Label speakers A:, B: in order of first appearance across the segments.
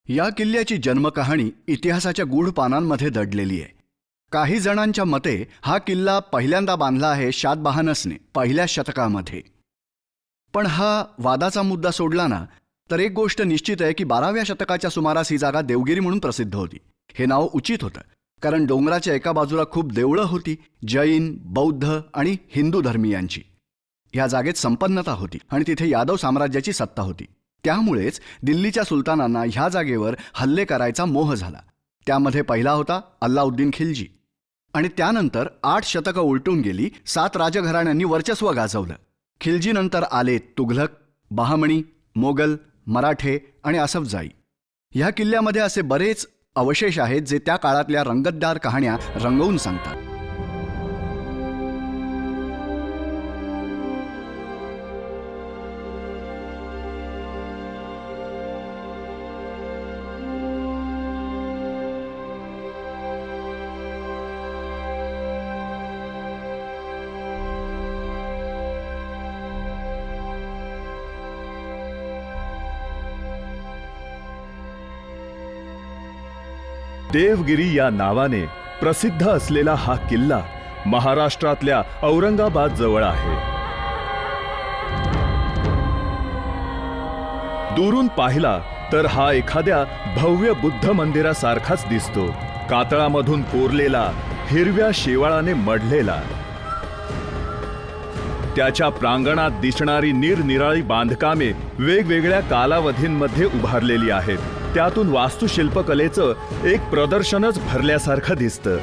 A: या किल्ल्याची जन्मकहाणी इतिहासाच्या गूढ पानांमध्ये दडलेली आहे. काही जणांच्या मते हा किल्ला पहिल्यांदा बांधला आहे शातवाहनसने पहिल्या शतकामध्ये. पण हा वादाचा मुद्दा सोडला ना तर एक गोष्ट निश्चित आहे की 12व्या शतकाच्या सुमारास ही जागा देवगिरी म्हणून प्रसिद्ध होती. हे नाव उचित होतं कारण डोंगराच्या एका बाजूला खूप देवळं होती, जैन, बौद्ध आणि हिंदू धर्मीयांची. ह्या जागेत संपन्नता होती आणि तिथे यादव साम्राज्याची सत्ता होती. त्यामुळेच दिल्लीच्या सुलतानांना ह्या जागेवर हल्ले करायचा मोह झाला. त्यामध्ये पहिला होता अल्लाउद्दीन खिलजी. आणि त्यानंतर 8 शतकं उलटून गेली. 7 राजघराण्यांनी वर्चस्व गाजवलं. खिलजीनंतर आले तुघलक, बहामणी, मोगल, मराठे आणि असफजाई. ह्या किल्ल्यामध्ये असे बरेच अवशेष आहेत जे त्या काळातल्या रंगतदार कहाण्या रंगवून सांगतात.
B: देवगिरी या नावाने प्रसिद्ध असलेला हा किल्ला महाराष्ट्रातल्या औरंगाबाद जवळ आहे. दुरून पाहिला तर हा एखाद्या भव्य बुद्ध मंदिरासारखाच दिसतो. कातळामधून कोरलेला, हिरव्या शेवाळाने मढलेला. त्याच्या प्रांगणात दिसणारी निरनिराळी बांधकामे वेगवेगळ्या कालावधींमध्ये उभारलेली आहेत. त्यातून वास्तुशिल्पकलेचं एक प्रदर्शनच भरल्यासारखं दिसतं.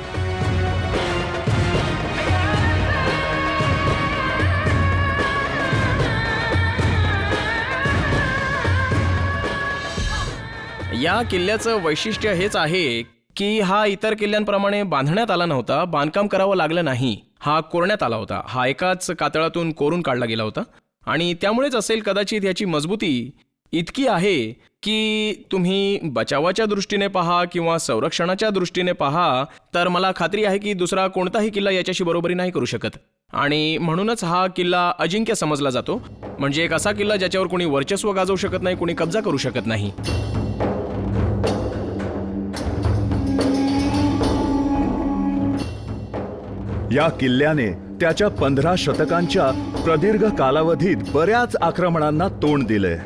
C: या किल्ल्याचं वैशिष्ट्य हेच आहे की हा इतर किल्ल्यांप्रमाणे बांधण्यात आला नव्हता, बांधकाम करावं लागलं नाही. हा कोरण्यात आला होता. हा एकाच कातळातून कोरून काढला गेला होता आणि त्यामुळेच असेल कदाचित याची मजबूती इतकी आहे की तुम्ही बचावाच्या दृष्टीने पहा किंवा संरक्षणाच्या दृष्टीने पहा तर मला खात्री आहे की दुसरा कोणताही किल्ला याच्याशी बरोबरी नाही करू शकत. आणि म्हणूनच हा किल्ला अजिंक्य समजला जातो. म्हणजे एक असा किल्ला ज्याच्यावर कोणी वर्चस्व गाजवू शकत नाही, कोणी कब्जा करू शकत नाही.
B: या किल्ल्याने त्याच्या 15 शतकांच्या प्रदीर्घ कालावधीत बऱ्याच आक्रमणांना तोंड दिलंय.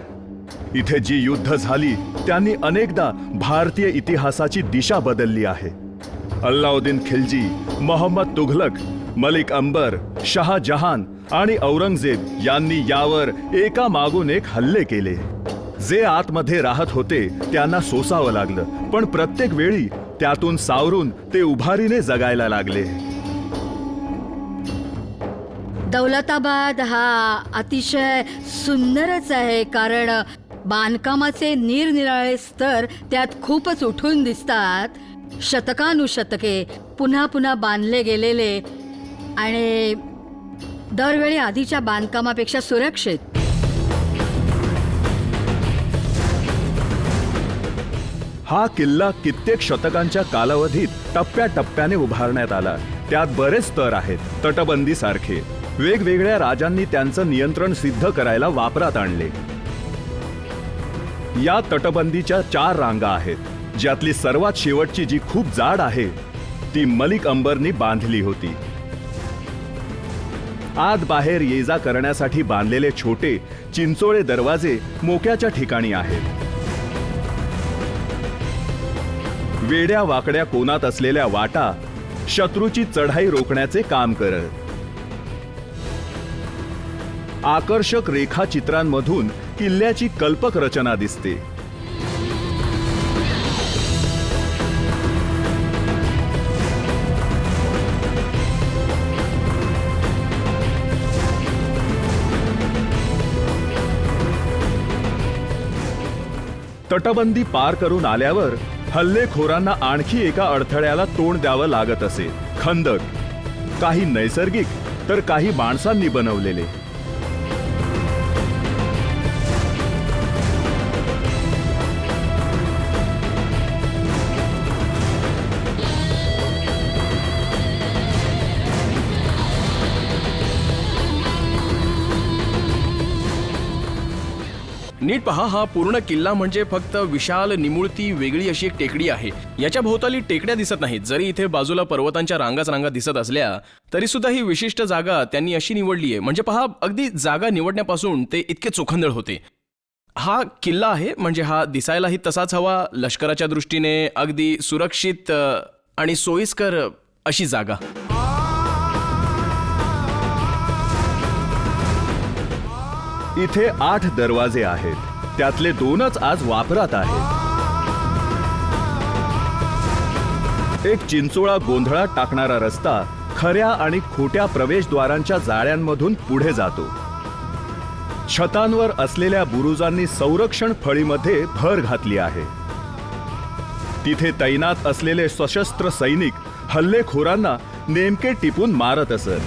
B: इथे जी युद्ध झाली त्यांनी अनेकदा भारतीय इतिहासाची दिशा बदलली आहे. अल्लाउद्दीन खिलजी, मोहम्मद तुघलक, मलिक अंबर, शहाजहान आणि औरंगजेब यांनी यावर एका मागून एक हल्ले केले. जे आतमध्ये राहत होते त्यांना सोसावं लागलं, पण प्रत्येक वेळी त्यातून सावरून ते उभारीने जगायला लागले.
D: दौलताबाद हा अतिशय सुंदरच आहे कारण बांधकामाचे निरनिराळे स्तर त्यात खूपच उठून दिसतात. शतकानुशतके पुन्हा पुन्हा बांधले गेलेले आणि दरवेळी आधीच्या बांधकामापेक्षा सुरक्षित.
B: हा किल्ला कित्येक शतकांच्या कालावधीत टप्प्याटप्प्याने उभारण्यात आला. त्यात बरेच स्तर आहेत. तटबंदी सारखे वेगवेगळ्या राजांनी त्यांचं नियंत्रण सिद्ध करायला वापरात आणले. या तटबंदीच्या 4 रांगा आहेत. ज्यातली सर्वात शेवटची जी खूप जाड आहे ती मलिक अंबरनी बांधली होती. आत बाहेर ये जा करण्यासाठी बांधलेले छोटे चिंचोळे दरवाजे मोक्याच्या ठिकाणी आहेत. वेड्या वाकड्या कोनात असलेल्या वाटा शत्रूची चढाई रोखण्याचे काम करत. आकर्षक रेखाचित्रांमधून किल्ल्याची कल्पक रचना दिसते. तटबंदी पार करून आल्यावर हल्लेखोरांना आणखी एका अडथळ्याला तोंड द्यावं लागत असे. खंदक, काही नैसर्गिक तर काही माणसांनी बनवलेले.
C: नीट पहा, हा पूर्ण किल्ला म्हणजे फक्त विशाल निमुळती वेगळी अशी एक टेकडी आहे. याच्या भोवताली टेकड्या दिसत नाहीत. जरी इथे बाजूला पर्वतांच्या रांगाच रांगा दिसत असल्या तरी सुद्धा ही विशिष्ट जागा त्यांनी अशी निवडली आहे. म्हणजे पहा, अगदी जागा निवडण्यापासून ते इतके चोखंदळ होते. हा किल्ला आहे म्हणजे हा दिसायलाही तसाच हवा, लष्कराच्या दृष्टीने अगदी सुरक्षित आणि सोयीस्कर अशी जागा.
B: इथे 8 दरवाजे आहेत, त्यातले 2च आज वापरात आहेत. एक चिंचोळा गोंधळात टाकणारा रस्ता खऱ्या आणि खोट्या प्रवेशद्वारांच्या जाळ्यांमधून पुढे जातो. छतांवर असलेल्या बुरुजांनी संरक्षण फळीमध्ये भर घातली आहे. तिथे तैनात असलेले सशस्त्र सैनिक हल्लेखोरांना नेमके टिपून मारत असत.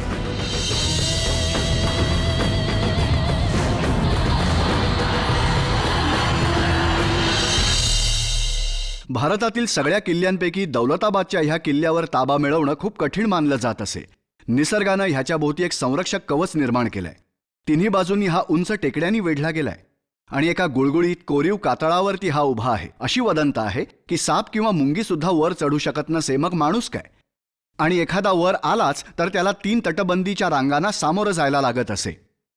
A: भारतातील सगळ्या किल्ल्यांपैकी दौलताबादच्या ह्या किल्ल्यावर ताबा मिळवणं खूप कठीण मानलं जात असे. निसर्गानं ह्याच्या भोवती एक संरक्षक कवच निर्माण केलंय. तिन्ही बाजूंनी हा उंच टेकड्यांनी वेढला गेलाय आणि एका गुळगुळीत कोरीव कातळावरती हा उभा आहे. अशी वदंता आहे की साप किंवा मुंगी सुद्धा वर चढू शकत नसे, मग माणूस काय. आणि एखादा वर आलाच तर त्याला 3 तटबंदीच्या रांगांना सामोरं जायला लागत असे.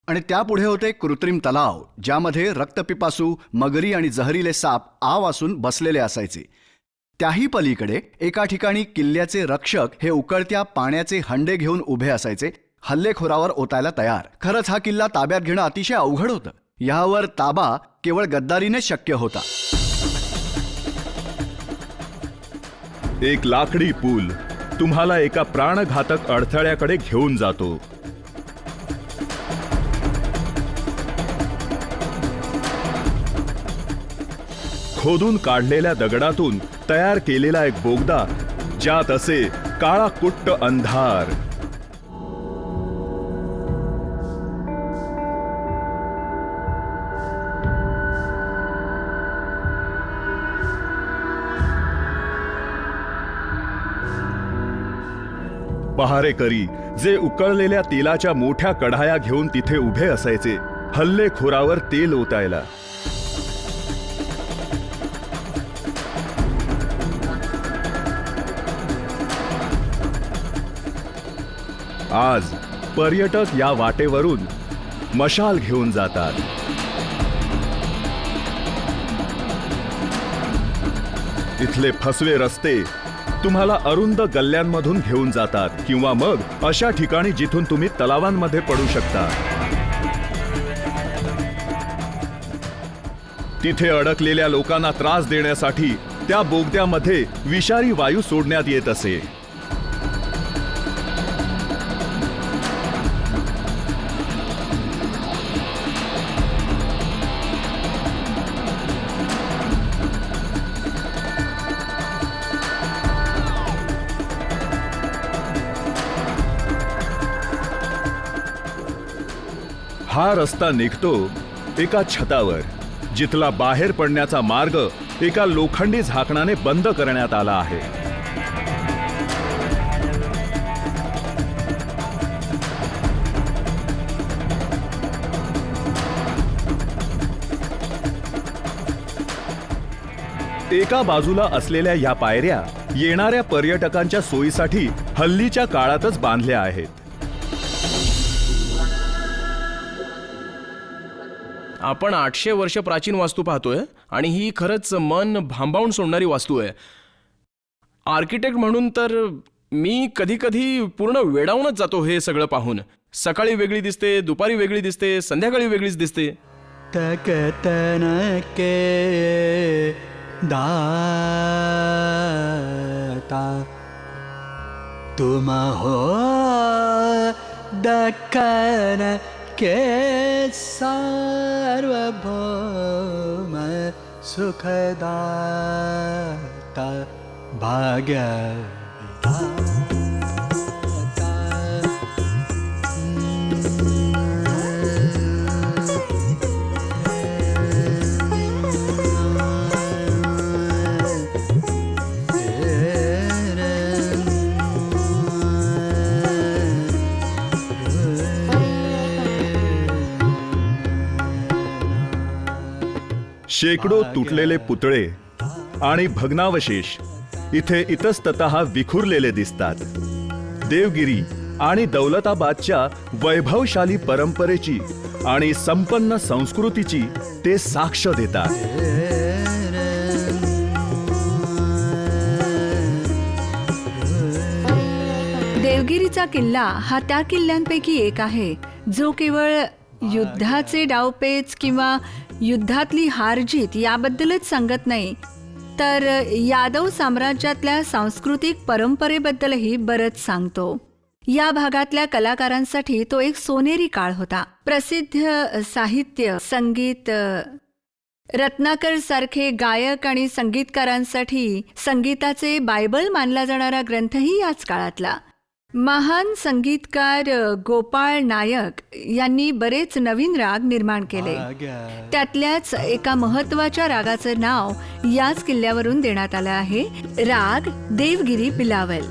A: आणि त्यापुढे होते कृत्रिम तलाव, ज्यामध्ये रक्तपिपासू, मगरी आणि जहरीले साप आव असून बसलेले असायचे. त्याही पलीकडे एका ठिकाणी किल्ल्याचे रक्षक हे उकळत्या पाण्याचे हंडे घेऊन उभे असायचे, हल्लेखोरावर ओतायला तयार. खरंच हा किल्ला ताब्यात घेणं अतिशय अवघड होतं. यावर ताबा केवळ गद्दारीने शक्य होता.
B: एक लाकडी पूल तुम्हाला एका प्राणघातक अडथळ्याकडे घेऊन जातो. खोदून काढलेल्या दगडातून तयार केलेला एक बोगदा, ज्यात असे काळा कुट्ट अंधार. पहारेकरी जे उकळलेल्या तेलाच्या मोठ्या कढाया घेऊन तिथे उभे असायचे, हल्लेखोरावर तेल ओतायला. आज पर्यटक या वाटेवरून मशाल घेऊन जातात. इथले फसवे रस्ते तुम्हाला अरुंद गल्ल्यांमधून घेऊन जातात किंवा मग अशा ठिकाणी जिथून तुम्ही तलावांमध्ये पडू शकता. तिथे अडकलेल्या लोकांना त्रास देण्यासाठी त्या बोगद्यामध्ये विषारी वायू सोडण्यात येत असे. हा रस्ता निघतो एका छतावर, जिथला बाहेर पडण्याचा मार्ग एका लोखंडी झाकणाने बंद करण्यात आला आहे. एका बाजूला असलेल्या या पायऱ्या येणाऱ्या पर्यटकांच्या सोयीसाठी हल्लीच्या काळातच बांधल्या आहेत.
C: आपण 800 वर्ष प्राचीन वास्तू पाहतोय आणि ही खरंच मन भांबावून सोडणारी वास्तू आहे. आर्किटेक्ट म्हणून तर मी कधी कधी पूर्ण वेडावूनच जातो हे सगळं पाहून. सकाळी वेगळी दिसते, दुपारी वेगळी दिसते, संध्याकाळी वेगळीच दिसते.
E: तकतनके दाता तुम हो दक्कन के सार्वभौम सुखदाता भाग्य
B: शेकडो तुटलेले पुतळे आणि भग्नावशेष इथे इतस्ततः विखुरलेले दिसतात. देवगिरी आणि दौलताबादच्या वैभवशाली परंपरेची आणि संपन्न संस्कृतीची ते साक्ष देतात.
F: देवगिरीचा किल्ला हा त्या किल्ल्यांपैकी एक आहे जो केवळ युद्धाचे डावपेच किंवा युद्धातली हारजीत याबद्दलच सांगत नाही, तर यादव साम्राज्यातल्या सांस्कृतिक परंपरेबद्दलही बरंच सांगतो. या भागातल्या कलाकारांसाठी तो एक सोनेरी काळ होता. प्रसिद्ध साहित्य, संगीत, रत्नाकर सारखे गायक आणि संगीतकारांसाठी संगीताचे बायबल मानला जाणारा ग्रंथही याच काळातला. महान संगीतकार गोपाळ नायक यांनी बरेच नवीन राग निर्माण केले. त्यातल्याच एका महत्वाच्या रागाचं नाव याच किल्ल्यावरून देण्यात आलं आहे, राग देवगिरी बिलावल.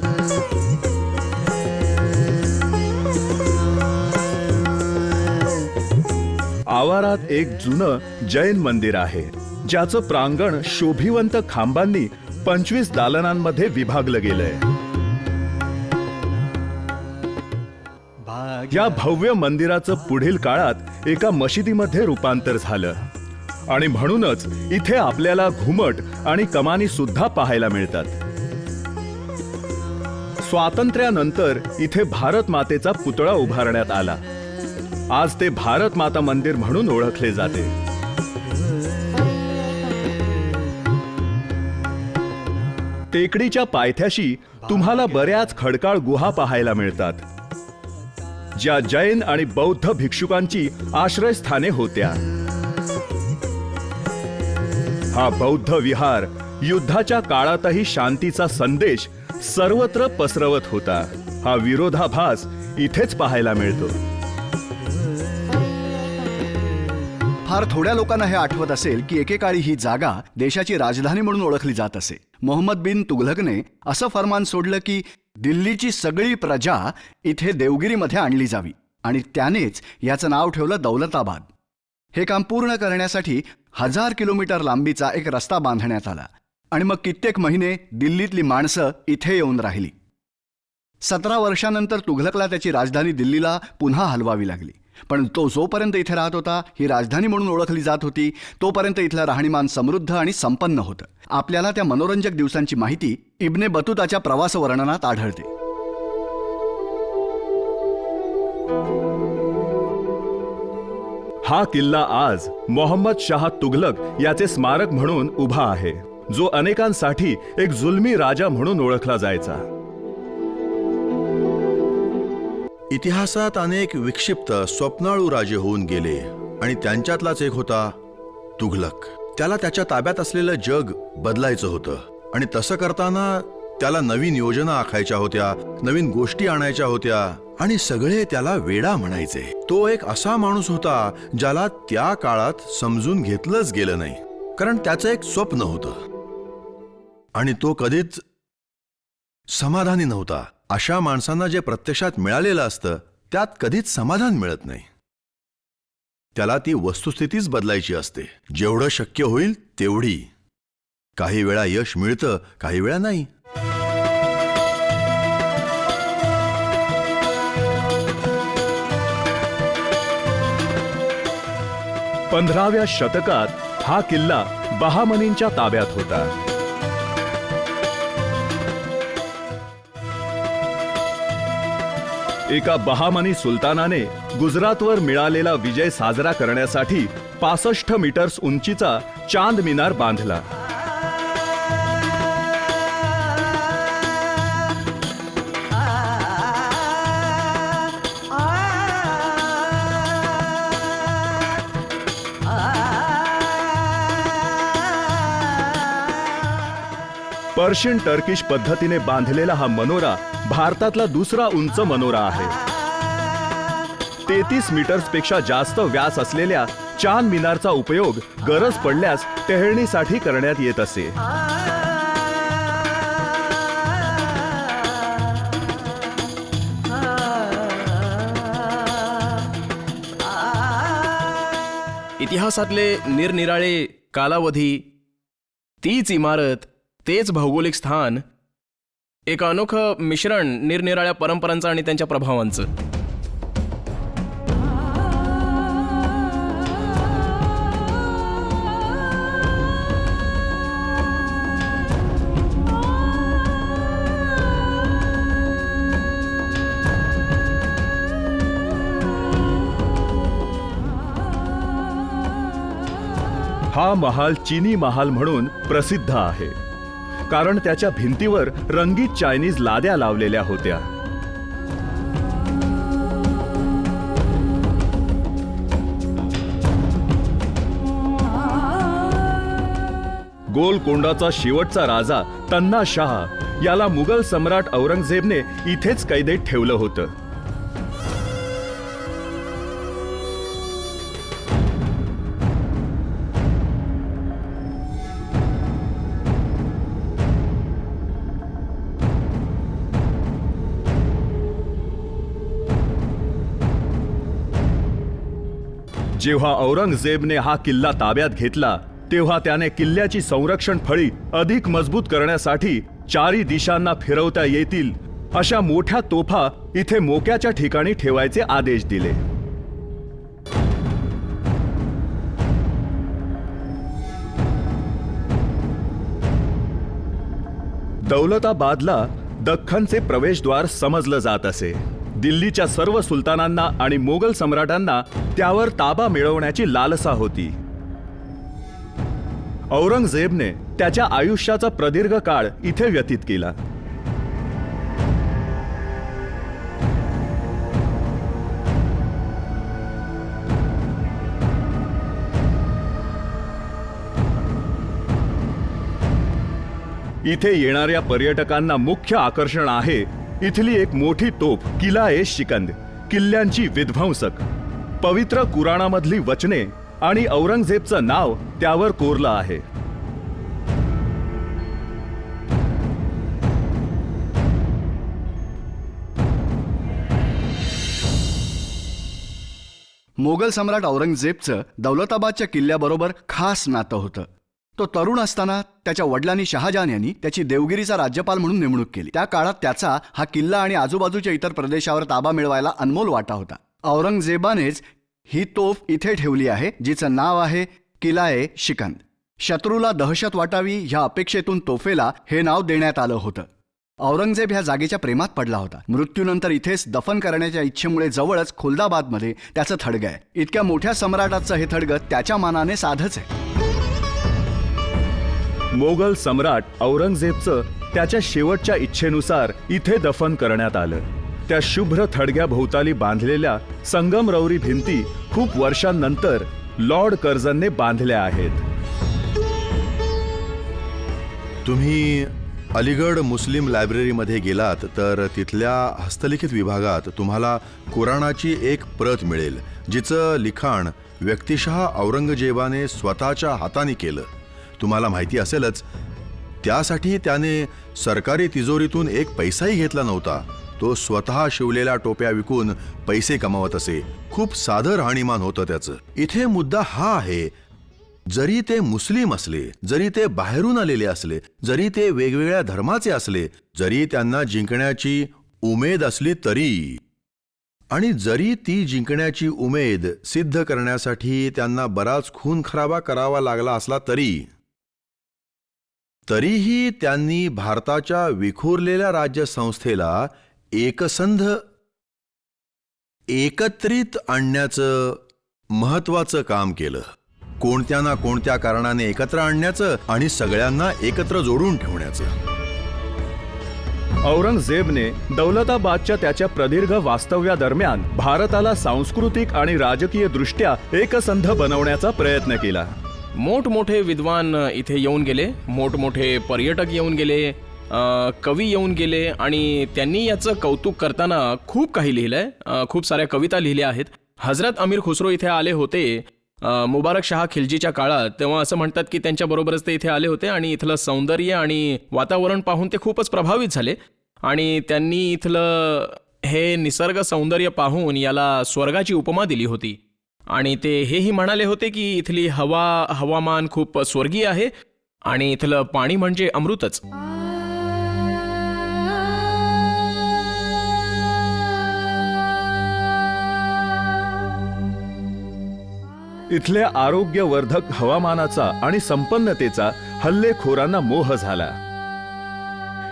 B: आवारात एक जुनं जैन मंदिर आहे, ज्याचं प्रांगण शोभिवंत खांबांनी 25 दालनांमध्ये विभागलं गेलंय. या भव्य मंदिराचं पुढील काळात एका मशिदीमध्ये रूपांतर झालं आणि म्हणूनच इथे आपल्याला घुमट आणि कमानी सुद्धा पाहायला मिळतात. स्वातंत्र्यानंतर इथे भारत मातेचा पुतळा उभारण्यात आला. आज ते भारत माता मंदिर म्हणून ओळखले जाते. टेकडीच्या पायथ्याशी तुम्हाला बऱ्याच खडकाळ गुहा पाहायला मिळतात, ज्या जैन आणि बौद्ध भिक्षुकांची आश्रयस्थाने होत्या. हा बौद्ध विहार युद्धाच्या काळातही शांतीचा संदेश सर्वत्र पसरवत होता. हा विरोधाभास इथेच पाहायला मिळतो.
A: फार थोड्या लोकांना हे आठवत असेल की एकेकाळी ही जागा देशाची राजधानी म्हणून ओळखली जात असे. मोहम्मद बिन तुघलकने असं फरमान सोडलं की दिल्लीची सगळी प्रजा इथे देवगिरीमध्ये आणली जावी आणि त्यानेच याचं नाव ठेवलं दौलताबाद. हे काम पूर्ण करण्यासाठी 1000 किलोमीटर लांबीचा एक रस्ता बांधण्यात आला आणि मग कित्येक महिने दिल्लीतली माणसं इथे येऊन राहिली. 17 वर्षानंतर तुघलकला त्याची राजधानी दिल्लीला पुन्हा हलवावी लागली. पण तो जोपर्यंत इथे राहत होता, ही राजधानी म्हणून ओळखली जात होती, तोपर्यंत इथलं राहणीमान समृद्ध आणि संपन्न होतं. आपल्याला त्या मनोरंजक दिवसांची माहिती इब्ने बतूताच्या प्रवास वर्णनात आढळते.
B: हा किल्ला आज मोहम्मद शाह तुघलक याचे स्मारक म्हणून उभा आहे, जो अनेकांसाठी एक जुलमी राजा म्हणून ओळखला जायचा.
G: इतिहासात अनेक विक्षिप्त स्वप्नाळू राजे होऊन गेले आणि त्यांच्यातलाच एक होता तुघलक. त्याला त्याच्या ताब्यात असलेलं जग बदलायचं होतं आणि तसं करताना त्याला नवीन योजना आखायच्या होत्या, नवीन गोष्टी आणायच्या होत्या आणि सगळे त्याला वेडा म्हणायचे. तो एक असा माणूस होता ज्याला त्या काळात समजून घेतलंच गेलं नाही, कारण त्याचं एक स्वप्न होतं आणि तो कधीच समाधानी नव्हता. अशा माणसांना जे प्रत्यक्षात मिळालेलं असतं त्यात कधीच समाधान मिळत नाही. त्याला ती वस्तुस्थितीच बदलायची असते, जेवढं शक्य होईल तेवढी. काही वेळा यश मिळतं, काही वेळा नाही.
B: पंधराव्या शतकात हा किल्ला बहामनींच्या ताब्यात होता. एका बहामनी सुलतानाने गुजरातवर मिळालेला विजय साजरा करण्यासाठी 65 मीटर्स उंचीचा चांद मिनार बांधला. पर्शियन टर्किश पद्धतीने बांधलेला हा मनोरा भारतातला दुसरा उंच मनोरा आहे. 33 मीटर्सपेक्षा जास्त व्यास असलेल्या चांद मिनारचा उपयोग गरज पडल्यास टेहळणीसाठी करण्यात येत असे.
C: इतिहासातले निरनिराळे कालावधी, तीच इमारत, तेच भौगोलिक स्थान, एक अनोखं मिश्रण निरनिराळ्या परंपरांचं आणि त्यांच्या प्रभावांचं.
B: हा महाल चीनी महाल म्हणून प्रसिद्ध आहे, कारण त्याच्या भिंतीवर रंगीत चायनीज लाद्या लावलेल्या होत्या. गोलकोंडाचा शेवटचा राजा तन्ना शाह याला मुघल सम्राट औरंगजेबने इथेच कैदेत ठेवलं होतं. जेव्हा औरंगजेबने हा किल्ला ताब्यात घेतला तेव्हा त्याने किल्ल्याची संरक्षण फळी अधिक मजबूत करण्यासाठी चारी दिशांना फिरवता येतील अशा मोठ्या तोफा इथे मोक्याच्या ठिकाणी ठेवायचे आदेश दिले. दौलताबादला दख्खनचे प्रवेशद्वार समजलं जात असे. दिल्लीच्या सर्व सुलतानांना आणि मोगल सम्राटांना त्यावर ताबा मिळवण्याची लालसा होती. औरंगजेबने त्याच्या आयुष्याचा प्रदीर्घ काळ इथे व्यतीत केला. इथे येणाऱ्या पर्यटकांना मुख्य आकर्षण आहे इथली एक मोठी तोफ किला-ए-शिकंद, किल्ल्यांची विध्वंसक. पवित्र कुराणामधली वचने आणि औरंगजेबचं नाव त्यावर कोरलं आहे.
A: मोगल सम्राट औरंगजेबचं दौलताबादच्या किल्ल्याबरोबर खास नातं होतं. तो तरुण असताना त्याच्या वडिलांनी शहाजहान यांनी त्याची देवगिरीचा राज्यपाल म्हणून नेमणूक केली. त्या काळात त्याचा हा किल्ला आणि आजूबाजूच्या इतर प्रदेशावर ताबा मिळवायला अनमोल वाटा होता. औरंगजेबानेच ही तोफ इथे ठेवली आहे, जिचं नाव आहे किला-ए-शिकंद. शत्रूला दहशत वाटावी ह्या अपेक्षेतून तोफेला हे नाव देण्यात आलं होतं. औरंगजेब ह्या जागेच्या प्रेमात पडला होता. मृत्यूनंतर इथेच दफन करण्याच्या इच्छेमुळे जवळच खुलदाबादमध्ये त्याचं थडगं आहे. इतक्या मोठ्या सम्राटाचं हे थडगं त्याच्या मानाने साधंच आहे.
B: मोगल सम्राट औरंगजेबचं त्याच्या शेवटच्या इच्छेनुसार इथे दफन करण्यात आलं. त्या शुभ्र थडग्याभोवताली बांधलेल्या संगमरवरी भिंती खूप वर्षांनंतर लॉर्ड कर्झनने बांधल्या आहेत.
G: तुम्ही अलीगड मुस्लिम लायब्ररीमध्ये गेलात तर तिथल्या हस्तलिखित विभागात तुम्हाला कुराणाची एक प्रत मिळेल, जिचं लिखाण व्यक्तिशः औरंगजेबाने स्वतःच्या हाताने केलं. तुम्हाला माहिती असेलच, त्यासाठी त्याने सरकारी तिजोरीतून एक पैसाही घेतला नव्हता. तो स्वतः शिवलेल्या टोप्या विकून पैसे कमावत असे. खूप साधं राहणीमान होतं त्याचं. इथे मुद्दा हा आहे, जरी ते मुस्लिम असले, जरी ते बाहेरून आलेले असले, जरी ते वेगवेगळ्या धर्माचे असले, जरी त्यांना जिंकण्याची उमेद असली तरी, आणि जरी ती जिंकण्याची उमेद सिद्ध करण्यासाठी त्यांना बराच खूनखराबा करावा लागला असला तरीही त्यांनी भारताच्या विखुरलेल्या राज्यसंस्थेला एकसंध एकत्रित आणण्याचं महत्वाचं काम केलं. कोणत्या ना कोणत्या कारणाने एकत्र आणण्याचं आणि सगळ्यांना एकत्र जोडून ठेवण्याचं.
B: औरंगजेबने दौलताबादच्या त्याच्या प्रदीर्घ वास्तव्यादरम्यान भारताला सांस्कृतिक आणि राजकीय दृष्ट्या एकसंध बनवण्याचा प्रयत्न केला.
C: मोठमोठे विद्वान इथे येऊन गेले, मोठमोठे पर्यटक येऊन गेले, कवी येऊन गेले आणि त्यांनी याचं कौतुक करताना खूप काही लिहिलंय. खूप साऱ्या कविता लिहिल्या आहेत. हजरत अमीर खुसरो इथे आले होते मुबारक शाह खिलजीच्या काळात. तेव्हा असं म्हणतात की त्यांच्याबरोबरच ते इथे आले होते आणि इथलं सौंदर्य आणि वातावरण पाहून ते खूपच प्रभावित झाले आणि त्यांनी इथलं हे निसर्ग सौंदर्य पाहून याला स्वर्गाची उपमा दिली होती. आणि ते हेही म्हणाले होते की इथली हवामान खूप स्वर्गीय आहे आणि इथलं पाणी म्हणजे अमृतच.
B: इथल्या आरोग्यवर्धक हवामानाचा आणि संपन्नतेचा हल्लेखोरांना मोह झाला.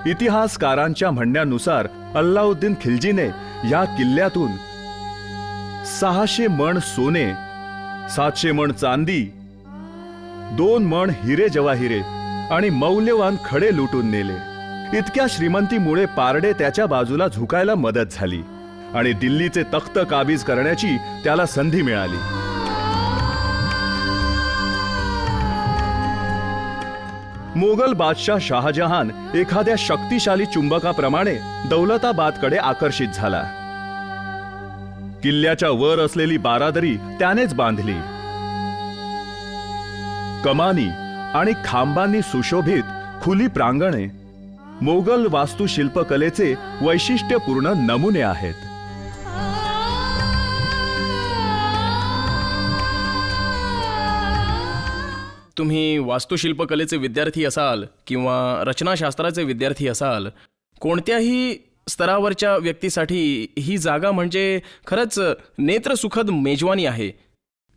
B: इतिहासकारांच्या म्हणण्यानुसार अल्लाउद्दीन खिल्जीने या किल्ल्यातून 600 मण सोने, 700 मण चांदी, 2 मण हिरे जवाहिरे आणि मौल्यवान खडे लुटून नेले. इतक्या श्रीमंतीमुळे पारडे त्याच्या बाजूला झुकायला मदत झाली आणि दिल्लीचे तख्त काबीज करण्याची त्याला संधी मिळाली. मोगल बादशाह शहाजहान एखाद्या शक्तिशाली चुंबकाप्रमाणे दौलताबादकडे आकर्षित झाला. किल्ल्याच्या वर असलेली बारादरी त्यानेच बांधली. कमानी आणि खांबांनी सुशोभित खुली प्रांगणे मोगल वास्तुशिल्पकलेचे वैशिष्ट्यपूर्ण नमुने आहेत.
C: तुम्ही वास्तुशिल्पकलेचे विद्यार्थी असाल किंवा रचनाशास्त्राचे विद्यार्थी असाल, कोणत्याही स्तरावरच्या व्यक्तीसाठी ही जागा म्हणजे खरंच नेत्रसुखद मेजवानी आहे.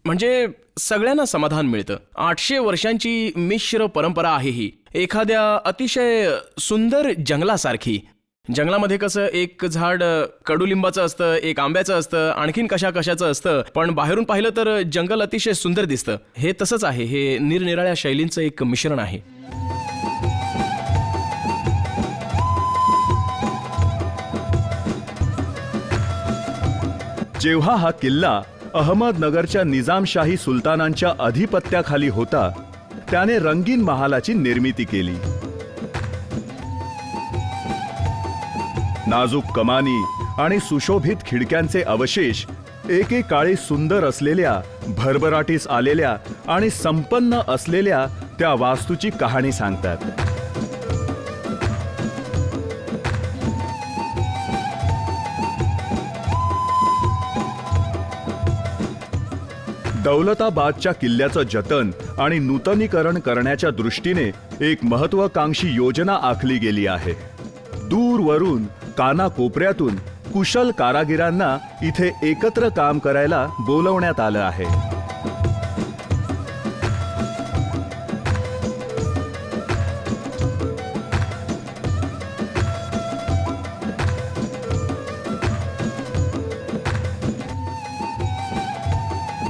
C: म्हणजे सगळ्यांना समाधान मिळतं. 800 वर्षांची मिश्र परंपरा आहे ही, एखाद्या अतिशय सुंदर जंगलासारखी. जंगलामध्ये कसं एक झाड कडुलिंबाचं असतं, एक आंब्याचं असतं, आणखीन कशाचं असतं, पण बाहेरून पाहिलं तर जंगल अतिशय सुंदर दिसतं. हे तसंच आहे. हे निरनिराळ्या शैलींचं एक मिश्रण आहे.
B: जेव्हा हा किल्ला अहमदनगरच्या निजामशाही सुलतानांच्या अधिपत्याखाली होता, त्याने रंगीन महालाची निर्मिती केली. नाजूक कमानी आणि सुशोभित खिडक्यांचे अवशेष एकेकाळी सुंदर असलेल्या, भरभराटीस आलेल्या आणि संपन्न असलेल्या त्या वास्तूची कहाणी सांगतात. दौलताबादच्या किल्ल्याचं जतन आणि नूतनीकरण करण्याच्या दृष्टीने एक महत्वाकांक्षी योजना आखली गेली आहे. दूरवरून, कानाकोपऱ्यातून कुशल कारागिरांना इथे एकत्र काम करायला बोलवण्यात आलं आहे.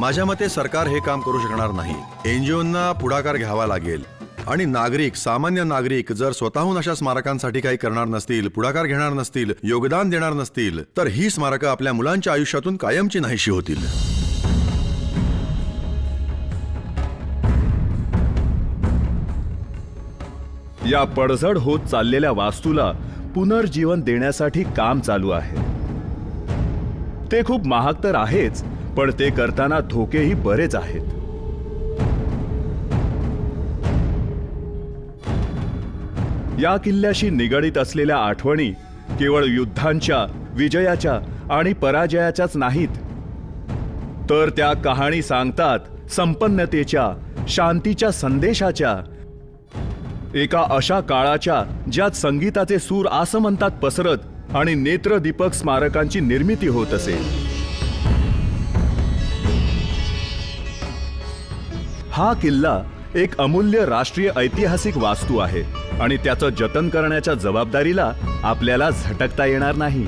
G: माझ्या मते सरकार हे काम करू शकणार नाही. एनजीओंना पुढाकार घ्यावा लागेल आणि नागरिक, सामान्य नागरिक जर स्वतःहून अशा स्मारकांसाठी काही करणार नसतील, पुढाकार घेणार नसतील, योगदान देणार नसतील, तर ही स्मारकं आपल्या मुलांच्या आयुष्यातून कायमची नाहीशी होतील.
B: या पडझड होत चाललेल्या वास्तूला पुनर्जीवन देण्यासाठी काम चालू आहे. ते खूप महाग तर आहेच, पण ते करताना धोकेही बरेच आहेत. या किल्ल्याशी निगडीत असलेल्या आठवणी केवळ युद्धांच्या, विजयाच्या आणि पराजयाच्याच नाहीत, तर त्या कहाणी सांगतात संपन्नतेच्या, शांतीच्या संदेशाच्या, एका अशा काळाच्या ज्यात संगीताचे सूर आसमंतात पसरत आणि नेत्रदीपक स्मारकांची निर्मिती होत असे. हा किल्ला एक अमूल्य राष्ट्रीय ऐतिहासिक वास्तू आहे आणि त्याचं जतन करण्याच्या जबाबदारीला आपल्याला झटकता येणार नाही.